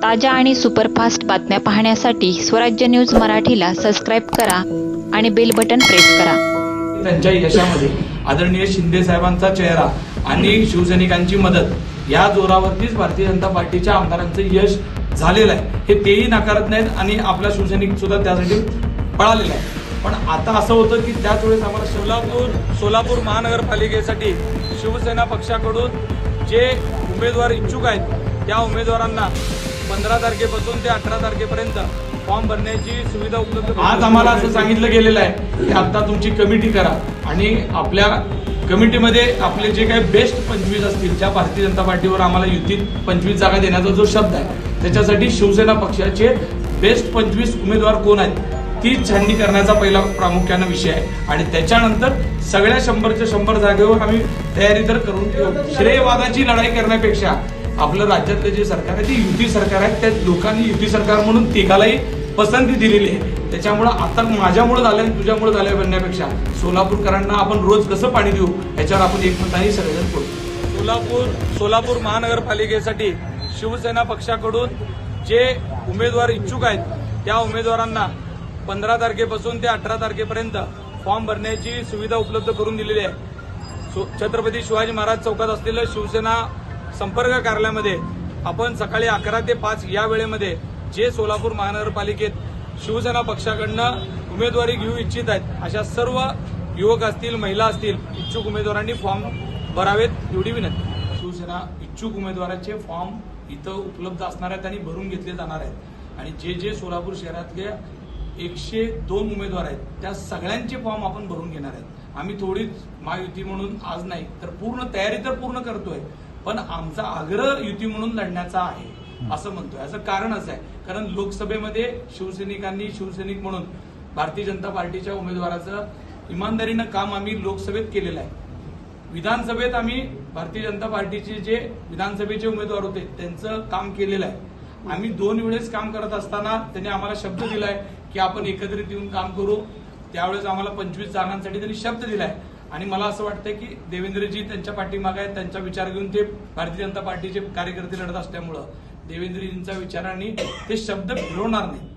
ताज्या आणि सुपरफास्ट बातम्या पाहण्यासाठी स्वराज्य न्यूज मराठीला सबस्क्राईब करा आणि बेल बटन प्रेस करा. त्यांच्या यशामध्ये आदरणीय शिंदे साहेबांचा चेहरा आणि शिवसैनिकांची मदत या जोरावरतीच भारतीय जनता पार्टीच्या आमदारांचं यश झालेलं आहे हे तेही नाकारत नाहीत आणि आपला शिवसैनिक सुद्धा त्यासाठी पळालेला आहे. पण आता असं होतं की त्याच वेळेस आम्हाला सोलापूर महानगरपालिकेसाठी शिवसेना पक्षाकडून जे उमेदवार इच्छुक आहेत त्या उमेदवारांना 15 तारखेपासून ते 18 तारखेपर्यंत फॉर्म भरण्याची सुविधा उपलब्ध. आज आम्हाला असं सांगितलं गेलेलं आहे की आता तुमची कमिटी करा आणि आपल्या कमिटीमध्ये आपले जे काही बेस्ट 25 असतील, ज्या भारतीय जनता पार्टीवर आम्हाला युतीत 25 जागा देण्याचा जो शब्द आहे त्याच्यासाठी शिवसेना पक्षाचे बेस्ट 25 उमेदवार कोण आहेत तीच छाननी करण्याचा पहिला प्रामुख्याने विषय आहे. आणि त्याच्यानंतर सगळ्या 100च्या 100 जागेवर आम्ही तयारी तर करून ठेवू. श्रेयवादाची लढाई करण्यापेक्षा आपलं राज्यातलं जे सरकार आहे ते युती सरकार आहे. त्या लोकांनी युती सरकार म्हणून तिघालाही पसंती दिलेली आहे. त्याच्यामुळं आता माझ्यामुळे झालंय तुझ्यामुळे झालंय म्हणण्यापेक्षा सोलापूरकरांना आपण रोज कसं पाणी देऊ याच्यावर आपण एकमताने सगळेजण बोलू. सोलापूर महानगरपालिकेसाठी शिवसेना पक्षाकडून जे उमेदवार इच्छुक आहेत त्या उमेदवारांना 15 तारखेपासून ते 18 तारखेपर्यंत फॉर्म भरण्याची सुविधा उपलब्ध करून दिलेली आहे. छत्रपती शिवाजी महाराज चौकात असलेलं शिवसेना संपर्क कार्यालयामध्ये आपण सकाळी 11 ते 5 या वेळेमध्ये जे सोलापूर महानगरपालिकेत शिवसेना पक्षाकडनं उमेदवारी घेऊ इच्छित आहेत अशा सर्व युवक असतील, महिला असतील, इच्छुक उमेदवारांनी फॉर्म भरावेत एवढी विनंती. शिवसेना इच्छुक उमेदवारांचे फॉर्म इथं उपलब्ध असणार आहेत आणि भरून घेतले जाणार आहेत. आणि जे जे सोलापूर शहरातले 102 उमेदवार आहेत त्या सगळ्यांचे फॉर्म आपण भरून घेणार आहेत. आम्ही थोडीच महायुती म्हणून आज नाही तर पूर्ण तयारी तर पूर्ण करतोय, पण आमचा आग्रह युती म्हणून लढण्याचा आहे असं म्हणतोय. याचं कारण असं आहे कारण लोकसभेमध्ये शिवसैनिकांनी शिवसैनिक म्हणून भारतीय जनता पार्टीच्या उमेदवाराचं इमानदारीनं काम आम्ही लोकसभेत केलेलं आहे. विधानसभेत आम्ही भारतीय जनता पार्टीचे जे विधानसभेचे उमेदवार होते त्यांचं काम केलेलं आहे. आम्ही 2 वेळेस काम करत असताना त्यांनी आम्हाला शब्द दिलाय की आपण एकत्रित येऊन काम करू. त्यावेळेस आम्हाला 25 जागांसाठी त्यांनी शब्द दिलाय आणि मला असं वाटतं की देवेंद्रजी त्यांच्या पाठीमागे आहेत. त्यांचा विचार घेऊन ते भारतीय जनता पार्टीचे कार्यकर्ते लढत असल्यामुळं देवेंद्रजींच्या विचारांनी ते शब्द फिरवणार नाही.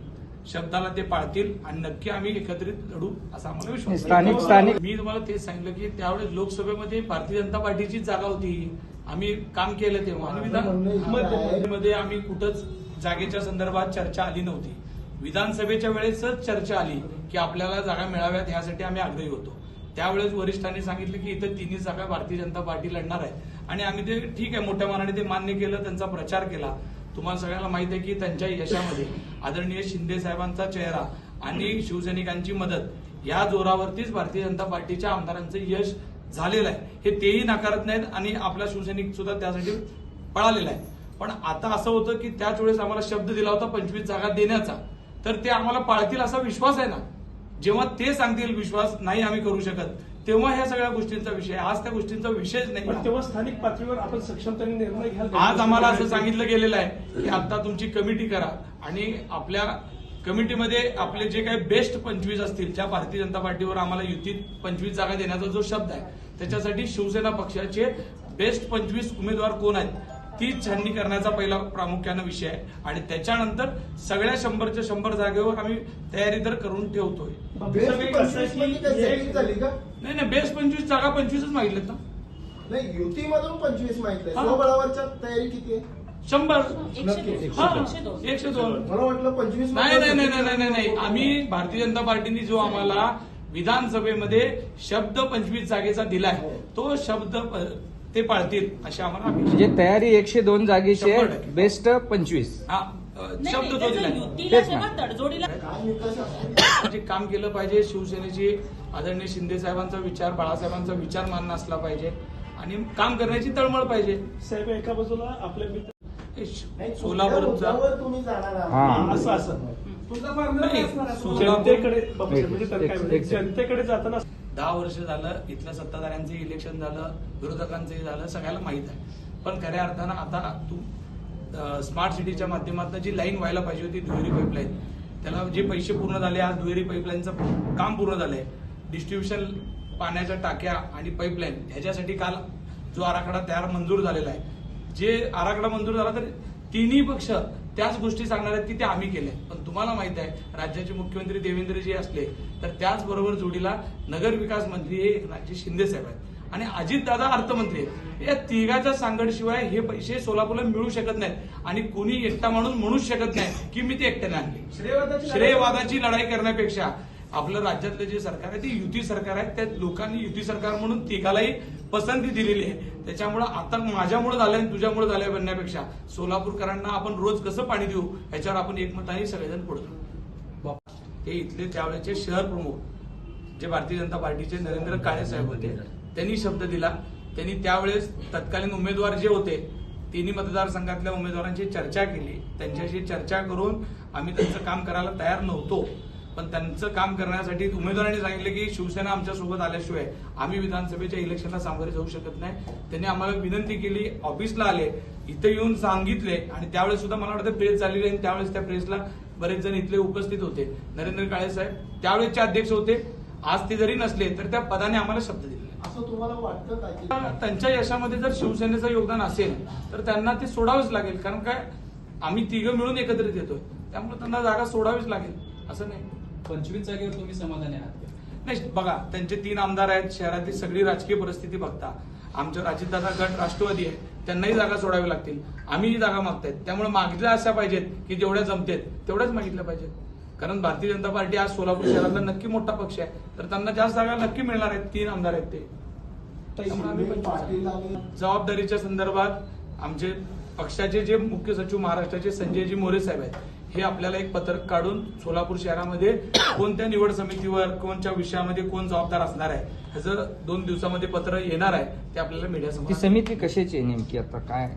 शब्दाला ते पाळतील आणि नक्की आम्ही एकत्रित लढू असा आम्हाला विश्वास आहे. मी तुम्हाला तेच सांगितलं की त्यावेळेस लोकसभेमध्ये भारतीय जनता पार्टीचीच जागा होती. आम्ही काम केलं तेव्हा आणि विधानसभेमध्ये आम्ही कुठंच जागेच्या संदर्भात चर्चा आली नव्हती. विधानसभेच्या वेळेसच चर्चा आली की आपल्याला जागा मिळाव्यात यासाठी आम्ही आग्रही होतो. त्यावेळेस वरिष्ठांनी सांगितलं की इथं 3 जागा भारतीय जनता पार्टी लढणार आहे आणि आम्ही ते ठीक आहे मोठ्या मनाने ते मान्य केलं, त्यांचा प्रचार केला. तुम्हाला सगळ्याला माहित आहे की त्यांच्या यशामध्ये आदरणीय शिंदे साहेबांचा चेहरा आणि शिवसैनिकांची मदत या जोरावरतीच भारतीय जनता पार्टीच्या आमदारांचं यश झालेलं आहे हे तेही नाकारत नाहीत आणि आपला शिवसैनिक सुद्धा त्यासाठी पळालेला आहे. पण आता असं होतं की त्याच वेळेस आम्हाला शब्द दिला होता 25 जागा देण्याचा, तर ते आम्हाला पाळतील असा विश्वास आहे ना. जेव्हा ते सांगतील विश्वास नाही आम्ही करू शकत तेव्हा ह्या सगळ्या गोष्टींचा विषय, आज त्या गोष्टींचा विषयच नाही. तेव्हा स्थानिक पातळीवर आपण सक्षमतेने निर्णय घ्याल. आज आम्हाला असं सांगितलं गेलेलं आहे की आता तुमची कमिटी करा आणि आपल्या कमिटीमध्ये आपले जे काही बेस्ट 25 असतील, ज्या भारतीय जनता पार्टीवर आम्हाला युतीत 25 जागा देण्याचा जो शब्द आहे त्याच्यासाठी शिवसेना पक्षाचे बेस्ट 25 उमेदवार कोण आहेत तीच छाननी करण्याचा पहिला प्रामुख्याने विषय आहे. आणि त्याच्यानंतर सगळ्या 100च्या 100 जागेवर आम्ही तयारी तर करून ठेवतोय. नाही बेस्ट 25 जागा 25च मागितलेत ना. नाही युतीमधून 25 माहिती आहे. स्वबळावरच्या तयारी किती आहे? 100. 102. मला वाटलं 25. नाही. आम्ही भारतीय जनता पार्टीने जो आम्हाला विधानसभेमध्ये शब्द 25 जागेचा दिलाय तो शब्द ते पाळतील अशी आम्हाला म्हणजे तयारी 102 जागेची आहे, बेस्ट 25. शब्द तो दिलाय. जे काम केलं पाहिजे शिवसेनेची आदरणीय शिंदे साहेबांचा विचार, बाळासाहेबांचा विचार मान्य असला पाहिजे आणि काम करण्याची तळमळ पाहिजे. साहेब एका बाजूला आपल्या मित्र सोलापूरचा तुम्ही जाणार आहात असं जनतेकडे जाताना 10 वर्ष झालं इथल्या सत्ताधाऱ्यांचं इलेक्शन झालं, विरोधकांचंही झालं, सगळ्याला माहित आहे. पण खऱ्या अर्थानं आता तू स्मार्ट सिटीच्या माध्यमातून जी लाईन व्हायला पाहिजे होती दुहेरी पाईपलाईन, त्याला जे पैसे पूर्ण झाले, आज दुहेरी पाईपलाईनचं काम पूर्ण झालंय. डिस्ट्रीब्युशन पाण्याच्या टाक्या आणि पाईपलाईन ह्याच्यासाठी काल जो आराखडा तयार मंजूर झालेला आहे, जे आराखडा मंजूर झाला तर तिन्ही पक्ष त्याच गोष्टी सांगणार आहेत की ते आम्ही केले. पण तुम्हाला माहित आहे राज्याचे मुख्यमंत्री देवेंद्रजी असले तर त्याचबरोबर जोडीला नगर विकास मंत्री हे एकनाथजी शिंदे साहेब आहेत आणि अजितदादा अर्थमंत्री आहेत. या तिघाच्या सांगडशिवाय हे पैसे सोलापूरला मिळू शकत नाहीत आणि कोणी एकटा म्हणून म्हणूच शकत नाही की मी ते एकट्याने आणले. श्रेयवादाची लढाई करण्यापेक्षा आपलं राज्यातलं जे सरकार आहे ते युती सरकार आहे. त्या लोकांनी युती सरकार म्हणून तिघालाही पसंती दिलेली आहे. त्याच्यामुळे आता माझ्यामुळे झालंय आणि तुझ्यामुळे झालंय बनण्यापेक्षा सोलापूरकरांना आपण रोज कसं पाणी देऊ याच्यावर आपण एकमताने सगळेजण पुढे जाऊ. हे इथले त्यावेळेचे शहर प्रमुख जे भारतीय जनता पार्टीचे नरेंद्र काळे साहेब होते त्यांनी शब्द दिला. त्यांनी त्यावेळेस तत्कालीन उमेदवार जे होते तिन्ही मतदारसंघातल्या उमेदवारांची चर्चा केली. त्यांच्याशी चर्चा करून आम्ही त्यांचं काम करायला तयार नव्हतो. पण त्यांचं काम करण्यासाठी उमेदवारांनी सांगितलं की शिवसेना आमच्या सोबत आल्याशिवाय आम्ही विधानसभेच्या इलेक्शनला सामोरे जाऊ शकत नाही. त्यांनी आम्हाला विनंती केली, ऑफिसला आले, इथं येऊन सांगितले आणि त्यावेळेस सुद्धा मला वाटतं प्रेस झालेली आणि त्यावेळेस त्या प्रेसला बरेच जण इथले उपस्थित होते. नरेंद्र काळे साहेब त्यावेळेसचे अध्यक्ष होते. आज ते जरी नसले तर त्या पदाने आम्हाला शब्द दिले. असं तुम्हाला वाटतं का की त्यांच्या यशामध्ये जर शिवसेनेचं योगदान असेल तर त्यांना ते सोडावंच लागेल. कारण काय आम्ही तिघं मिळून एकत्रित येतोय त्यामुळे त्यांना जागा सोडावीच लागेल असं नाही. 25 जागेवर तुम्ही समाधानी आहात? नाही बघा त्यांचे 3 आमदार आहेत. शहरातील सगळी राजकीय परिस्थिती बघता आमच्या अजितदादा गट राष्ट्रवादी आहे त्यांनाही जागा सोडावी लागतील. आम्हीही जागा मागतायत त्यामुळे मागल्या अशा पाहिजेत की जेवढ्या जमतेत तेवढ्याच मागितल्या पाहिजेत. कारण भारतीय जनता पार्टी आज सोलापूर शहरातला नक्की मोठा पक्ष आहे तर त्यांना जास्त जागा नक्की मिळणार आहेत. 3 आमदार आहेत ते. पाटील आणि जबाबदारीच्या संदर्भात आमचे पक्षाचे जे मुख्य सचिव महाराष्ट्राचे संजयजी मोरे साहेब आहेत हे आपल्याला एक पत्रक काढून सोलापूर शहरामध्ये कोणत्या निवड समितीवर कोणत्या विषयामध्ये कोण जबाबदार असणार आहे ह्याचं 2 दिवसामध्ये पत्र येणार आहे ते आपल्याला मीडियासमोर. ती समिती कशाची आहे नेमकी आता काय?